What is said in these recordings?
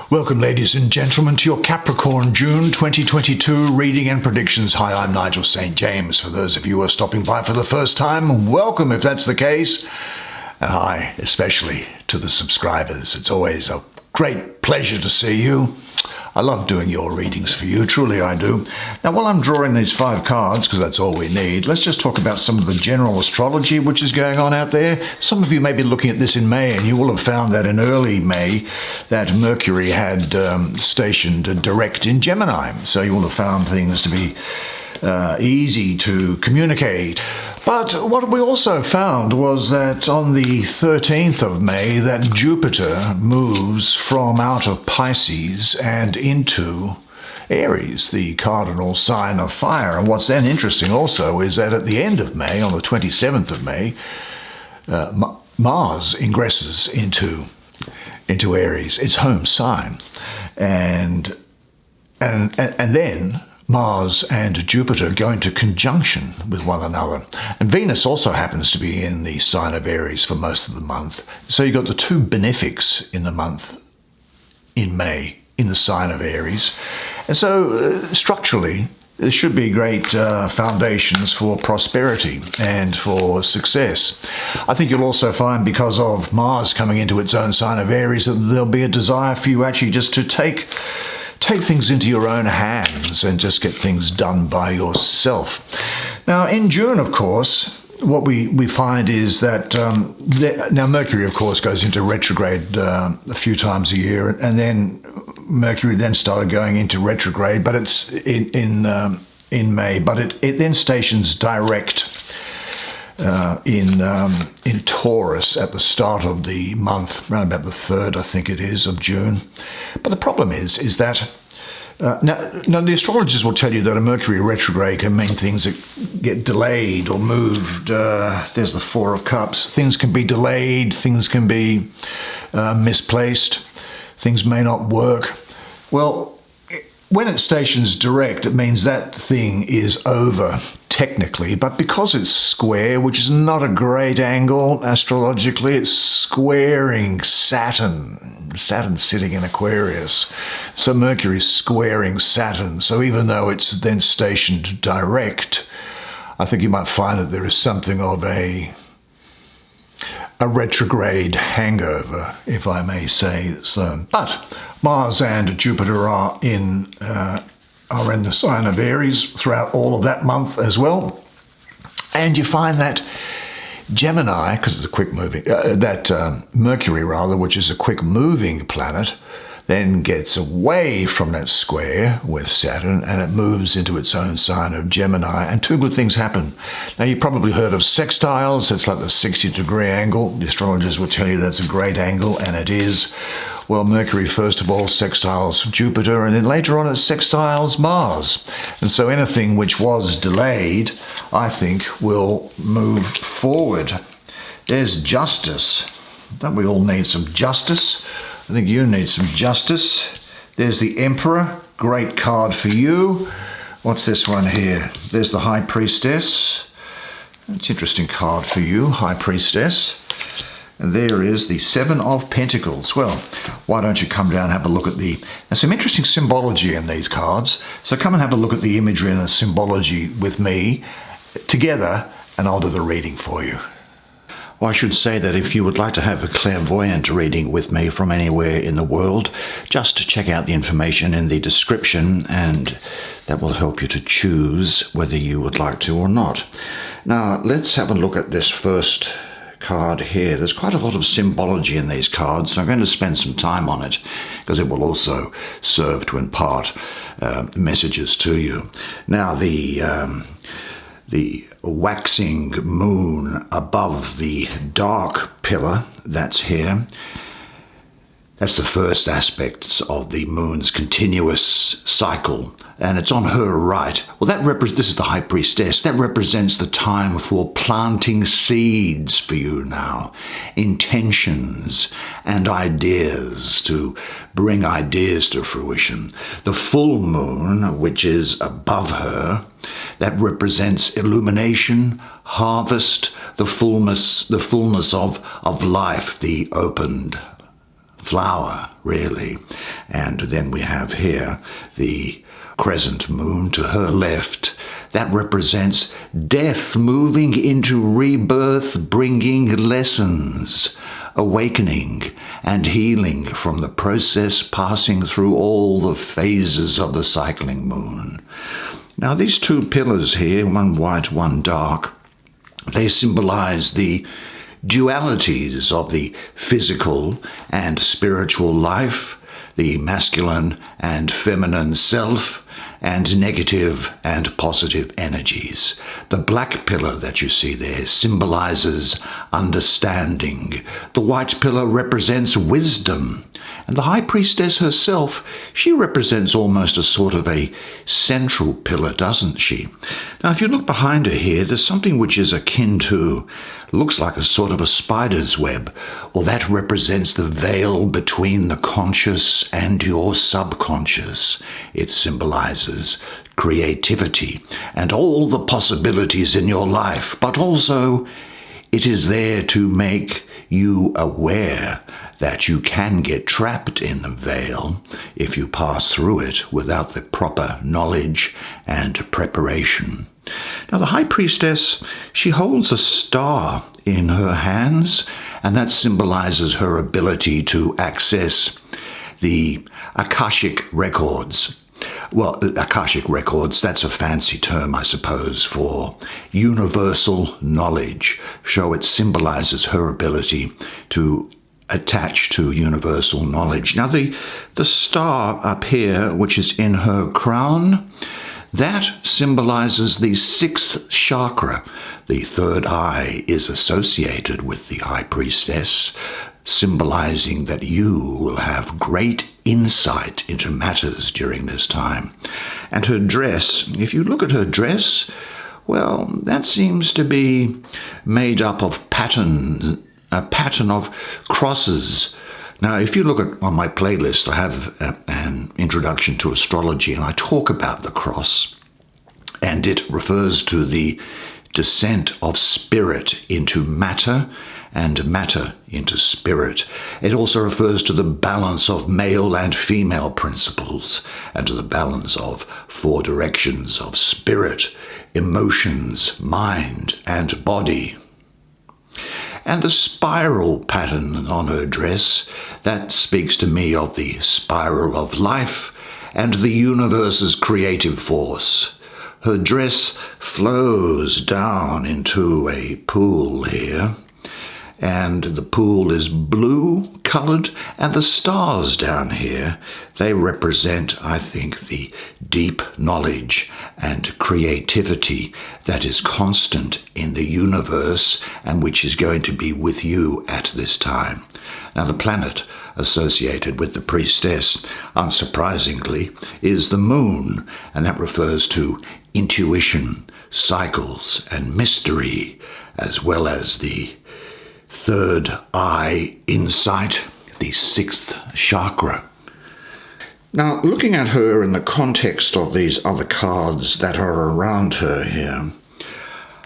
Welcome, ladies and gentlemen, to your Capricorn June 2022 reading and predictions. Hi, I'm Nigel Saint James. For those of you who are stopping by for the first time, welcome if that's the case. And hi, especially to the subscribers. It's always a great pleasure to see you. I love doing your readings for you, truly I do. Now, while I'm drawing these 5 cards, because that's all we need, let's just talk about some of the general astrology which is going on out there. Some of you may be looking at this in May, and you will have found that in early May that Mercury had stationed direct in Gemini. So you will have found things to be easy to communicate. But what we also found was that on the 13th of May, that Jupiter moves from out of Pisces and into Aries, the cardinal sign of fire. And what's then interesting also is that at the end of May, on the 27th of May, Mars ingresses into Aries, its home sign. And then Mars and Jupiter go into conjunction with one another. And Venus also happens to be in the sign of Aries for most of the month. So you've got the 2 benefics in the month in May in the sign of Aries. And so structurally, there should be great foundations for prosperity and for success. I think you'll also find, because of Mars coming into its own sign of Aries, that there'll be a desire for you actually just to take things into your own hands and just get things done by yourself. Now, in June, of course, what we find is that now Mercury, of course, goes into retrograde a few times a year, and then Mercury then started going into retrograde, but it's in May, but it then stations direct in Taurus at the start of the month, around about the 3rd, I think it is, of June. But the problem is that now the astrologers will tell you that a Mercury retrograde can mean things that get delayed or moved. There's the 4 of Cups. Things can be delayed, things can be misplaced, things may not work. Well, when it stations direct, it means that thing is over, technically, but because it's square, which is not a great angle astrologically, it's squaring Saturn. Saturn's sitting in Aquarius. So Mercury's squaring Saturn. So even though it's then stationed direct, I think you might find that there is something of a retrograde hangover, if I may say so. But Mars and Jupiter are in the sign of Aries throughout all of that month as well. And you find that Gemini, because it's a quick moving, Mercury rather, which is a quick moving planet, then gets away from that square with Saturn and it moves into its own sign of Gemini, and 2 good things happen. Now, you've probably heard of sextiles. It's like the 60-degree angle. The astrologers will tell you that's a great angle, and it is. Well, Mercury, first of all, sextiles Jupiter, and then later on it sextiles Mars. And so anything which was delayed, I think, will move forward. There's justice. Don't we all need some justice? I think you need some justice. There's the Emperor, great card for you. What's this one here? There's the High Priestess. It's an interesting card for you, High Priestess. And there is the 7 of Pentacles. Well, why don't you come down and have a look at there's some interesting symbology in these cards. So come and have a look at the imagery and the symbology with me together, and I'll do the reading for you. Well, I should say that if you would like to have a clairvoyant reading with me from anywhere in the world, just check out the information in the description, and that will help you to choose whether you would like to or not. Now, let's have a look at this first card here. There's quite a lot of symbology in these cards, so I'm going to spend some time on it because it will also serve to impart messages to you. Now, the waxing moon above the dark pillar that's here, that's the first aspect of the moon's continuous cycle, and it's on her right. Well, this is the High Priestess. That represents the time for planting seeds for you now, intentions and ideas, to bring ideas to fruition. The full moon, which is above her, that represents illumination, harvest, the fullness of life, the opened flower, really. And then we have here the crescent moon to her left. That represents death moving into rebirth, bringing lessons, awakening and healing from the process, passing through all the phases of the cycling moon. Now these two pillars here, one white, one dark, they symbolize the dualities of the physical and spiritual life, the masculine and feminine self, and negative and positive energies. The black pillar that you see there symbolizes understanding. The white pillar represents wisdom. And the High Priestess herself, she represents almost a sort of a central pillar, doesn't she? Now, if you look behind her here, there's something which is akin to, looks like a sort of a spider's web. Well, that represents the veil between the conscious and your subconscious. It symbolizes creativity and all the possibilities in your life, but also it is there to make you aware that you can get trapped in the veil if you pass through it without the proper knowledge and preparation. Now, the High Priestess, she holds a star in her hands, and that symbolizes her ability to access the Akashic records. Well, Akashic records, that's a fancy term, I suppose, for universal knowledge. So it symbolizes her ability to attach to universal knowledge. Now, the star up here, which is in her crown, that symbolizes the sixth chakra. The third eye is associated with the High Priestess, symbolizing that you will have great insight into matters during this time. And her dress, if you look at her dress, well, that seems to be made up of a pattern of crosses. Now, if you look at on my playlist, I have an introduction to astrology, and I talk about the cross, and it refers to the descent of spirit into matter and matter into spirit. It also refers to the balance of male and female principles and to the balance of four directions of spirit, emotions, mind, and body. And the spiral pattern on her dress, that speaks to me of the spiral of life and the universe's creative force. Her dress flows down into a pool here, and the pool is blue colored, and the stars down here, they represent, I think, the deep knowledge and creativity that is constant in the universe and which is going to be with you at this time. Now, the planet associated with the priestess, unsurprisingly, is the moon, and that refers to intuition, cycles, and mystery, as well as the third eye insight, the sixth chakra. Now, looking at her in the context of these other cards that are around her here,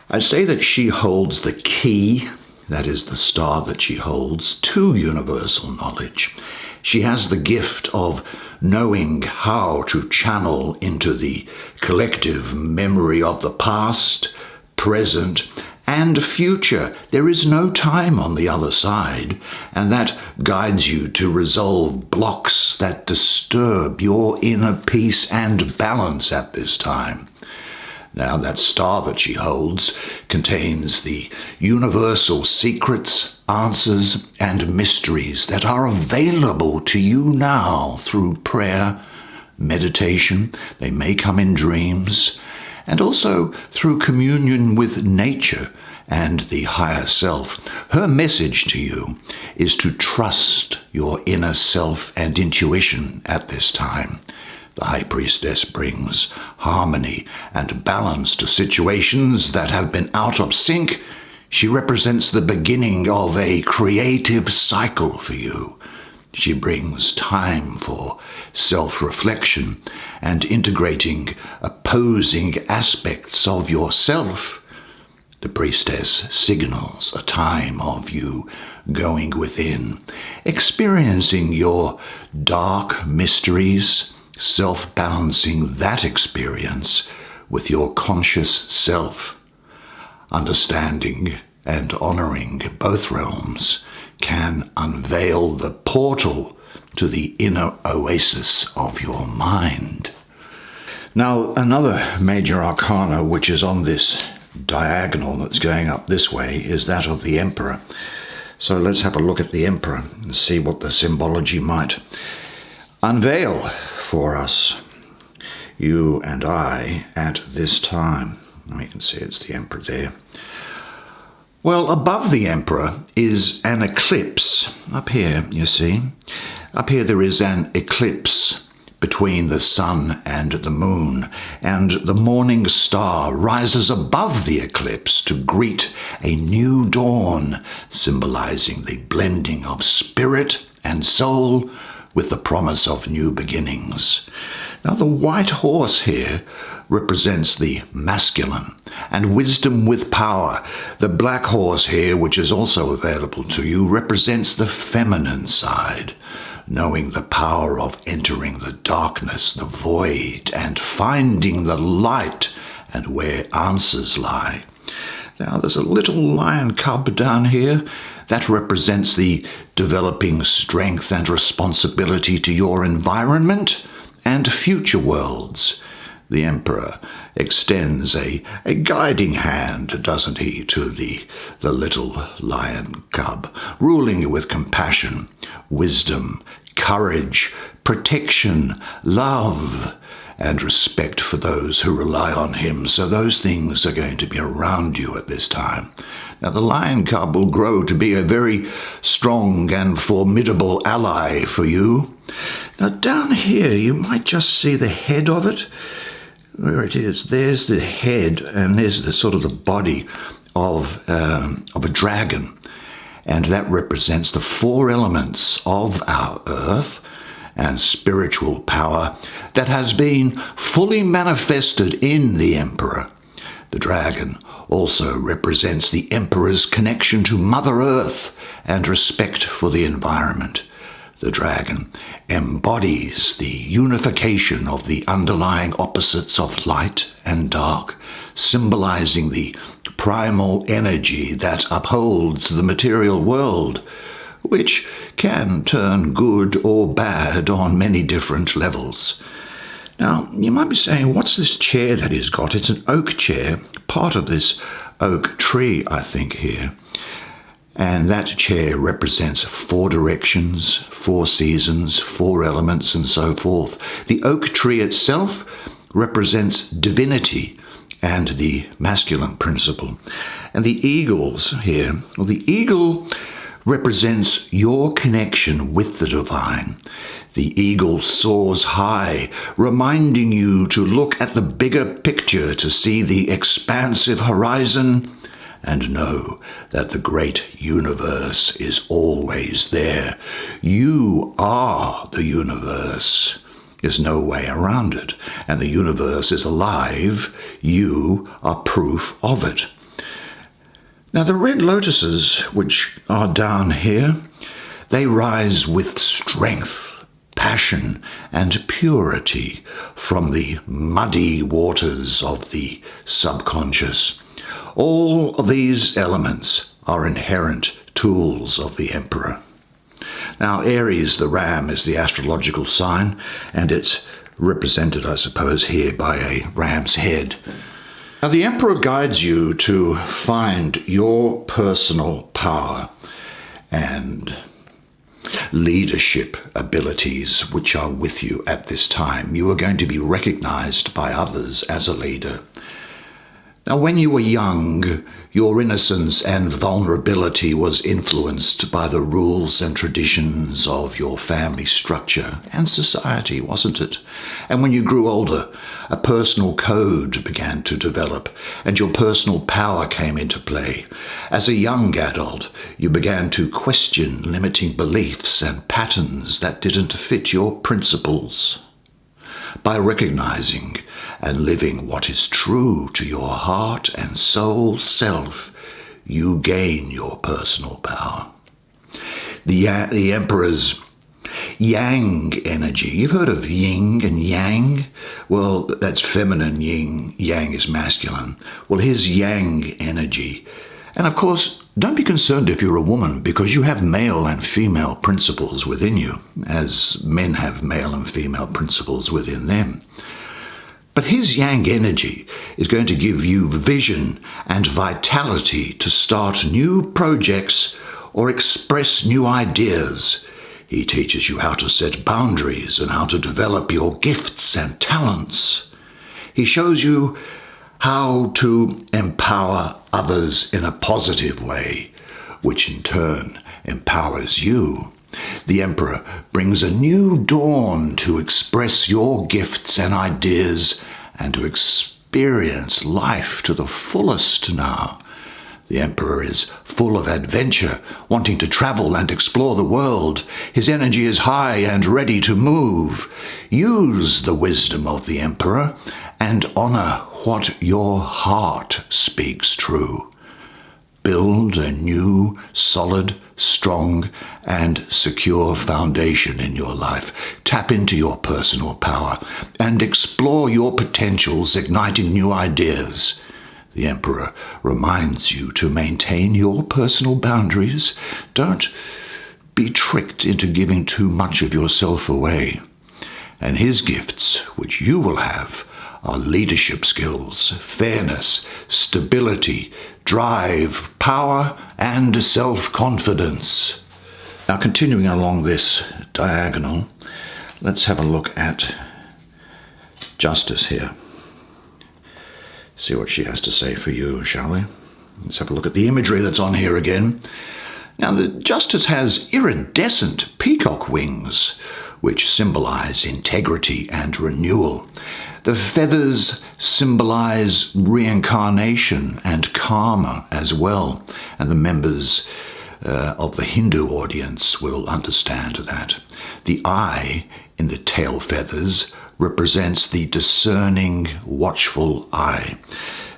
I say that she holds the key, that is the star that she holds, to universal knowledge. She has the gift of knowing how to channel into the collective memory of the past, present, and future. There is no time on the other side, and that guides you to resolve blocks that disturb your inner peace and balance at this time. Now, that star that she holds contains the universal secrets, answers, and mysteries that are available to you now through prayer, meditation. They may come in dreams, and also through communion with nature and the higher self. Her message to you is to trust your inner self and intuition at this time. The High Priestess brings harmony and balance to situations that have been out of sync. She represents the beginning of a creative cycle for you. She brings time for self-reflection and integrating opposing aspects of yourself. The priestess signals a time of you going within, experiencing your dark mysteries, self-balancing that experience with your conscious self. Understanding and honoring both realms can unveil the portal to the inner oasis of your mind. Now, another major arcana which is on this diagonal that's going up this way is that of the Emperor. So let's have a look at the Emperor and see what the symbology might unveil for us, you and I, at this time. You can see it's the Emperor there. Well, above the Emperor is an eclipse. Up here, you see. Up here there is an eclipse between the sun and the moon, and the morning star rises above the eclipse to greet a new dawn, symbolizing the blending of spirit and soul with the promise of new beginnings. Now, the white horse here represents the masculine and wisdom with power. The black horse here, which is also available to you, represents the feminine side, knowing the power of entering the darkness, the void, and finding the light and where answers lie. Now, there's a little lion cub down here. That represents the developing strength and responsibility to your environment and future worlds. The Emperor extends a guiding hand, doesn't he, to the little lion cub, ruling with compassion, wisdom, courage, protection, love, and respect for those who rely on him. So those things are going to be around you at this time. Now, the lion cub will grow to be a very strong and formidable ally for you. Now, down here, you might just see the head of it. Where it is, there's the head, and there's the sort of the body of a dragon. And that represents the four elements of our earth and spiritual power that has been fully manifested in the Emperor. The dragon also represents the Emperor's connection to Mother Earth and respect for the environment. The dragon embodies the unification of the underlying opposites of light and dark, symbolizing the primal energy that upholds the material world, which can turn good or bad on many different levels. Now, you might be saying, what's this chair that he's got? It's an oak chair, part of this oak tree, I think, here. And that chair represents four directions, four seasons, four elements, and so forth. The oak tree itself represents divinity and the masculine principle. And the eagles here, well, the eagle represents your connection with the divine. The eagle soars high, reminding you to look at the bigger picture, to see the expansive horizon, and know that the great universe is always there. You are the universe. There's no way around it. And the universe is alive. You are proof of it. Now, the red lotuses, which are down here, they rise with strength, passion, and purity from the muddy waters of the subconscious. All of these elements are inherent tools of the Emperor. Now, Aries, the ram, is the astrological sign, and it's represented, I suppose, here by a ram's head. Now, the Emperor guides you to find your personal power and leadership abilities which are with you at this time. You are going to be recognized by others as a leader. Now, when you were young, your innocence and vulnerability was influenced by the rules and traditions of your family structure and society, wasn't it? And when you grew older, a personal code began to develop, and your personal power came into play. As a young adult, you began to question limiting beliefs and patterns that didn't fit your principles. By recognizing and living what is true to your heart and soul self, you gain your personal power. the Emperor's yang energy. You've heard of yin and yang? Well, that's feminine yin, yang is masculine. Well, his yang energy. And of course, don't be concerned if you're a woman, because you have male and female principles within you, as men have male and female principles within them. But his yang energy is going to give you vision and vitality to start new projects or express new ideas. He teaches you how to set boundaries and how to develop your gifts and talents. He shows you how to empower others in a positive way, which in turn empowers you. The Emperor brings a new dawn to express your gifts and ideas and to experience life to the fullest now. The Emperor is full of adventure, wanting to travel and explore the world. His energy is high and ready to move. Use the wisdom of the Emperor and honor what your heart speaks true. Build a new, solid, strong, and secure foundation in your life. Tap into your personal power and explore your potentials, igniting new ideas. The Emperor reminds you to maintain your personal boundaries. Don't be tricked into giving too much of yourself away. And his gifts, which you will have, are leadership skills, fairness, stability, drive, power, and self-confidence. Now, continuing along this diagonal, let's have a look at Justice here. See what she has to say for you, shall we? Let's have a look at the imagery that's on here again. Now, the Justice has iridescent peacock wings, which symbolize integrity and renewal. The feathers symbolize reincarnation and karma as well, and the members of the Hindu audience will understand that. The eye in the tail feathers represents the discerning, watchful eye.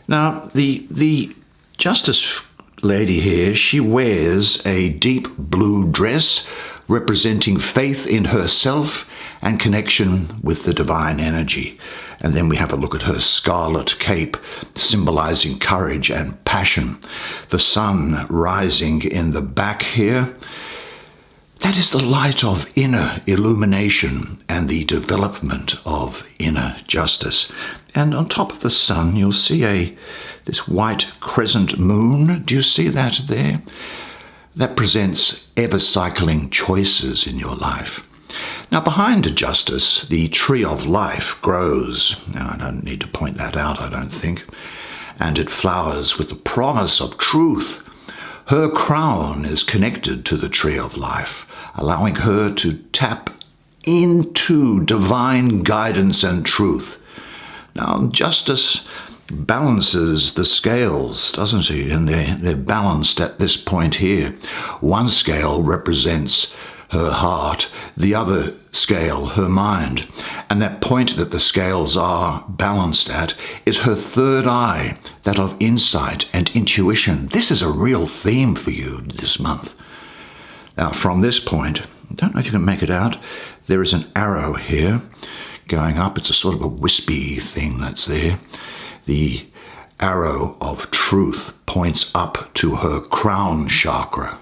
Now, the Justice lady here, she wears a deep blue dress representing faith in herself and connection with the divine energy. And then we have a look at her scarlet cape, symbolizing courage and passion. The sun rising in the back here, that is the light of inner illumination and the development of inner justice. And on top of the sun, you'll see this white crescent moon. Do you see that there? That presents ever-cycling choices in your life. Now, behind Justice, the tree of life grows. Now, I don't need to point that out, I don't think. And it flowers with the promise of truth. Her crown is connected to the tree of life, allowing her to tap into divine guidance and truth. Now, Justice balances the scales, doesn't she? And they're balanced at this point here. One scale represents her heart, the other scale, her mind. And that point that the scales are balanced at is her third eye, that of insight and intuition. This is a real theme for you this month. Now, from this point, I don't know if you can make it out, there is an arrow here going up. It's a sort of a wispy thing that's there. The arrow of truth points up to her crown chakra.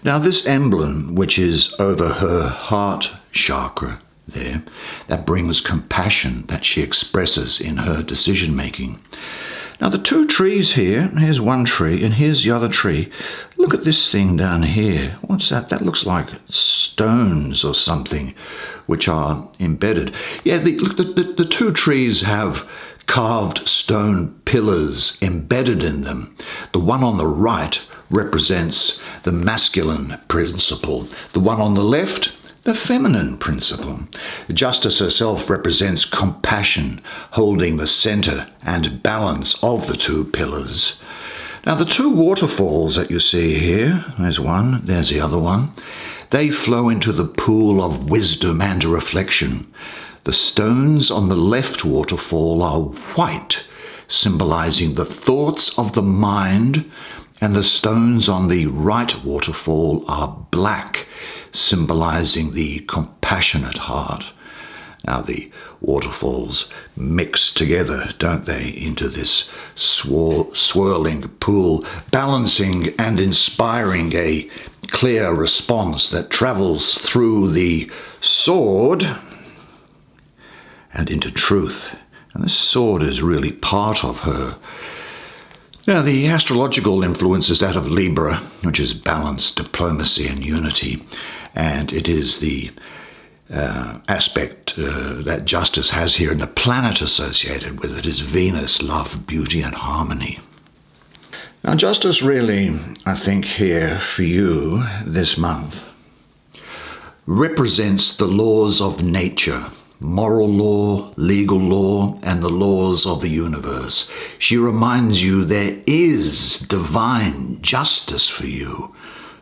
Now, this emblem, which is over her heart chakra there, that brings compassion that she expresses in her decision-making. Now, the two trees here, here's one tree and here's the other tree. Look at this thing down here. What's that? That looks like stones or something which are embedded. Yeah, the two trees have carved stone pillars embedded in them. The one on the right represents the masculine principle. The one on the left, the feminine principle. Justice herself represents compassion, holding the center and balance of the two pillars. Now, the two waterfalls that you see here, there's one, there's the other one, they flow into the pool of wisdom and reflection. The stones on the left waterfall are white, symbolizing the thoughts of the mind and the stones on the right waterfall are black, symbolizing the compassionate heart. Now the waterfalls mix together, don't they, into this swirling pool, balancing and inspiring a clear response that travels through the sword and into truth. And this sword is really part of her. Now, the astrological influence is that of Libra, which is balance, diplomacy, and unity. And it is the aspect that justice has here, and the planet associated with it is Venus, love, beauty, and harmony. Now, justice really, I think, here for you this month represents the laws of nature, moral law, legal law, and the laws of the universe. She reminds you there is divine justice for you.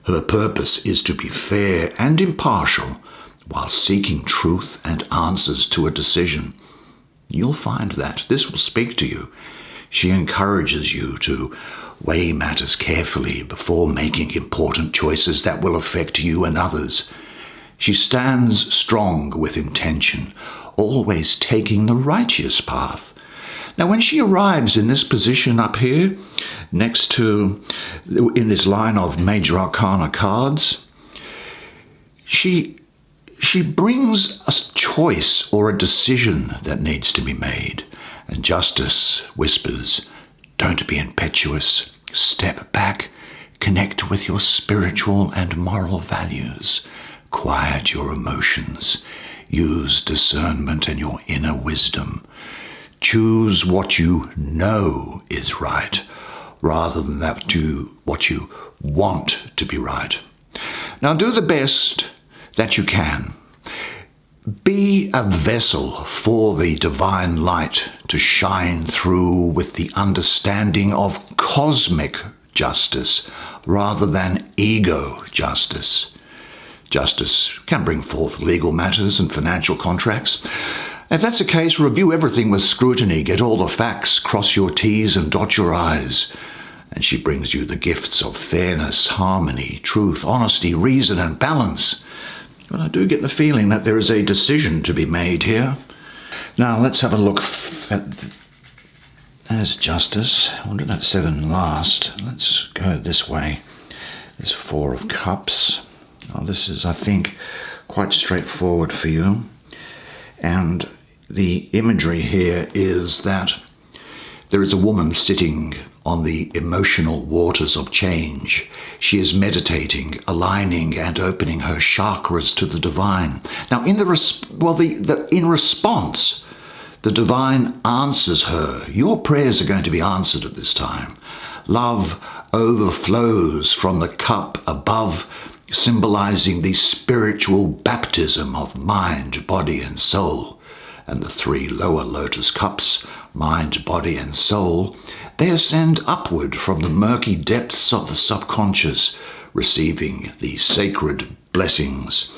Her purpose is to be fair and impartial while seeking truth and answers to a decision. You'll find that this will speak to you. She encourages you to weigh matters carefully before making important choices that will affect you and others. She stands strong with intention, always taking the righteous path. Now, when she arrives in this position up here, next to, in this line of major arcana cards, she brings a choice or a decision that needs to be made. And justice whispers, don't be impetuous, step back, connect with your spiritual and moral values. Quiet your emotions. Use discernment and your inner wisdom. Choose what you know is right, rather than what you want to be right. Now do the best that you can. Be a vessel for the divine light to shine through with the understanding of cosmic justice, rather than ego justice. Justice can bring forth legal matters and financial contracts. If that's the case, review everything with scrutiny, get all the facts, cross your T's and dot your I's. And she brings you the gifts of fairness, harmony, truth, honesty, reason, and balance. But I do get the feeling that there is a decision to be made here. Now, let's have a look at... There's justice. I wonder that 7 last. Let's go this way. There's 4 of Cups. Now, this is, I think, quite straightforward for you. And the imagery here is that there is a woman sitting on the emotional waters of change. She is meditating, aligning and opening her chakras to the divine. Now, in response, the divine answers her. Your prayers are going to be answered at this time. Love overflows from the cup above, symbolizing the spiritual baptism of mind, body, and soul. And the 3 lower lotus cups, mind, body, and soul, they ascend upward from the murky depths of the subconscious, receiving the sacred blessings.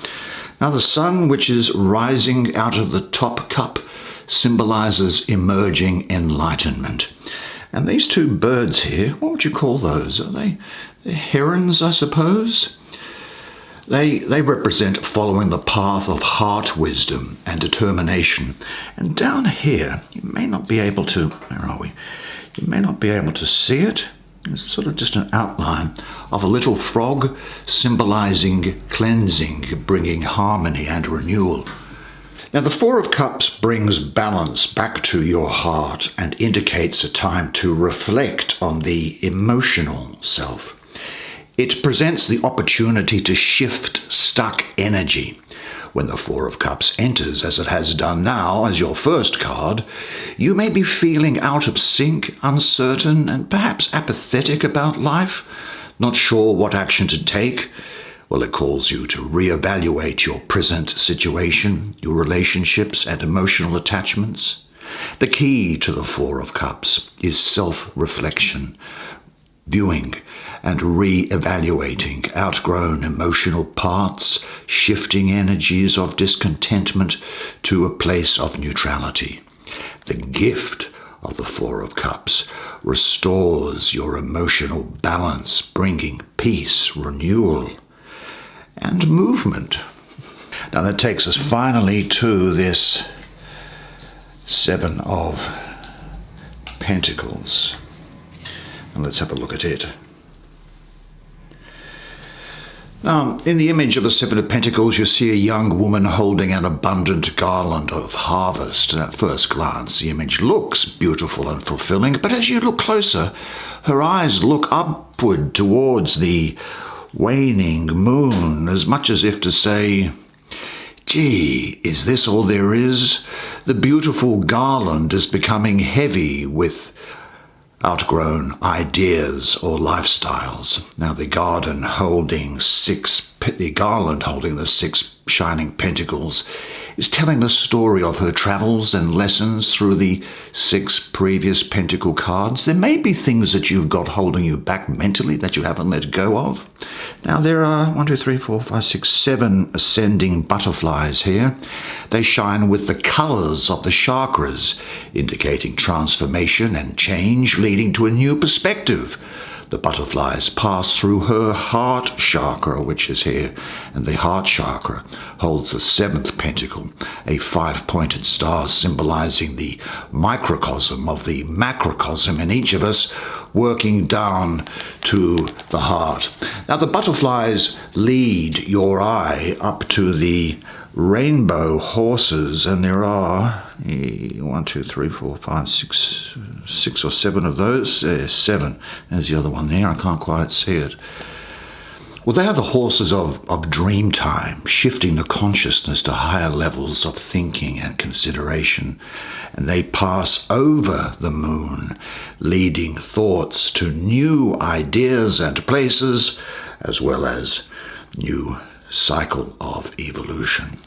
Now the sun, which is rising out of the top cup, symbolizes emerging enlightenment. And these 2 birds here, what would you call those? Are they herons, I suppose? They represent following the path of heart wisdom and determination. And down here, you may not be able to, where are we? You may not be able to see it. It's sort of just an outline of a little frog symbolizing cleansing, bringing harmony and renewal. Now, the 4 of Cups brings balance back to your heart and indicates a time to reflect on the emotional self. It presents the opportunity to shift stuck energy. When the 4 of Cups enters, as it has done now as your first card, you may be feeling out of sync, uncertain, and perhaps apathetic about life, not sure what action to take. Well, it calls you to reevaluate your present situation, your relationships and emotional attachments. The key to the 4 of Cups is self-reflection, viewing and re-evaluating outgrown emotional parts, shifting energies of discontentment to a place of neutrality. The gift of the 4 of Cups restores your emotional balance, bringing peace, renewal, and movement. Now that takes us finally to this Seven of Pentacles. And let's have a look at it. Now, in the image of the Seven of Pentacles, you see a young woman holding an abundant garland of harvest. And at first glance, the image looks beautiful and fulfilling, but as you look closer, her eyes look upward towards the waning moon, as much as if to say, "Gee, is this all there is?" The beautiful garland is becoming heavy with outgrown ideas or lifestyles. Now the garland holding the six shining pentacles is telling the story of her travels and lessons through the six previous pentacle cards. There may be things that you've got holding you back mentally that you haven't let go of. Now there are 7 ascending butterflies here. They shine with the colors of the chakras, indicating transformation and change, leading to a new perspective. The butterflies pass through her heart chakra, which is here, and the heart chakra holds the 7th pentacle, a 5-pointed star symbolizing the microcosm of the macrocosm in each of us, working down to the heart. Now the butterflies lead your eye up to the rainbow horses, and there are 6 or 7 of those. 7. There's the other one there. I can't quite see it. Well, they are the horses of dream time, shifting the consciousness to higher levels of thinking and consideration. And they pass over the moon, leading thoughts to new ideas and places, as well as new cycle of evolution.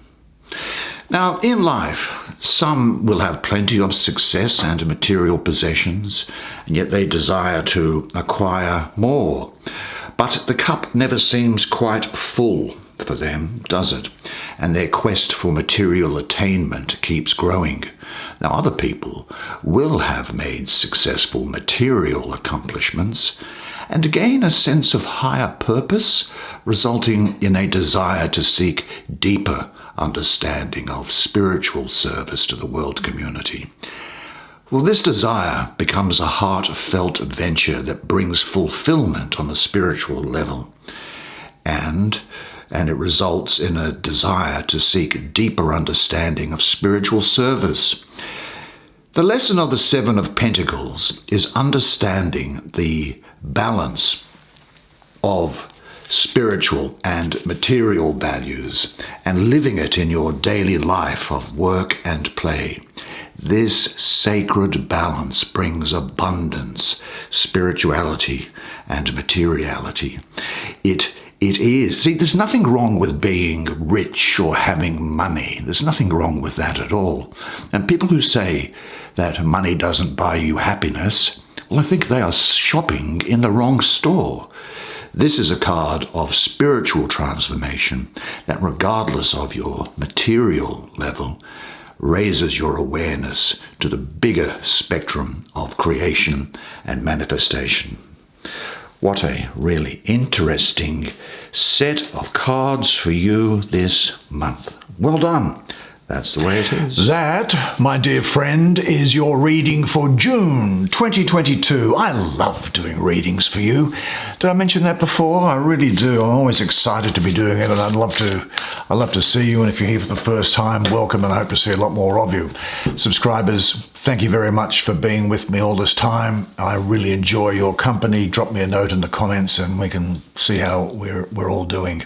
Now, in life, some will have plenty of success and material possessions, and yet they desire to acquire more. But the cup never seems quite full for them, does it? And their quest for material attainment keeps growing. Now, other people will have made successful material accomplishments and gain a sense of higher purpose, resulting in a desire to seek deeper understanding of spiritual service to the world community. Well, this desire becomes a heartfelt venture that brings fulfillment on a spiritual level, and it results in a desire to seek deeper understanding of spiritual service. The lesson of the 7 of Pentacles is understanding the balance of spiritual and material values and living it in your daily life of work and play. This sacred balance brings abundance, spirituality, and materiality. It is. See, there's nothing wrong with being rich or having money. There's nothing wrong with that at all. And people who say that money doesn't buy you happiness, well, I think they are shopping in the wrong store. This is a card of spiritual transformation that, regardless of your material level, raises your awareness to the bigger spectrum of creation and manifestation. What a really interesting set of cards for you this month. Well done. That's the way it is. That, my dear friend, is your reading for June 2022. I love doing readings for you. Did I mention that before? I really do. I'm always excited to be doing it, and I'd love to see you. And if you're here for the first time, welcome, and I hope to see a lot more of you. Subscribers, thank you very much for being with me all this time. I really enjoy your company. Drop me a note in the comments, and we can see how we're all doing.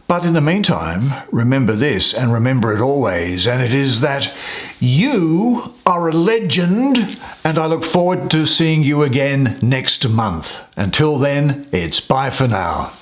But in the meantime, remember this, and remember it always, and it is that you are a legend, and I look forward to seeing you again next month. Until then, it's bye for now.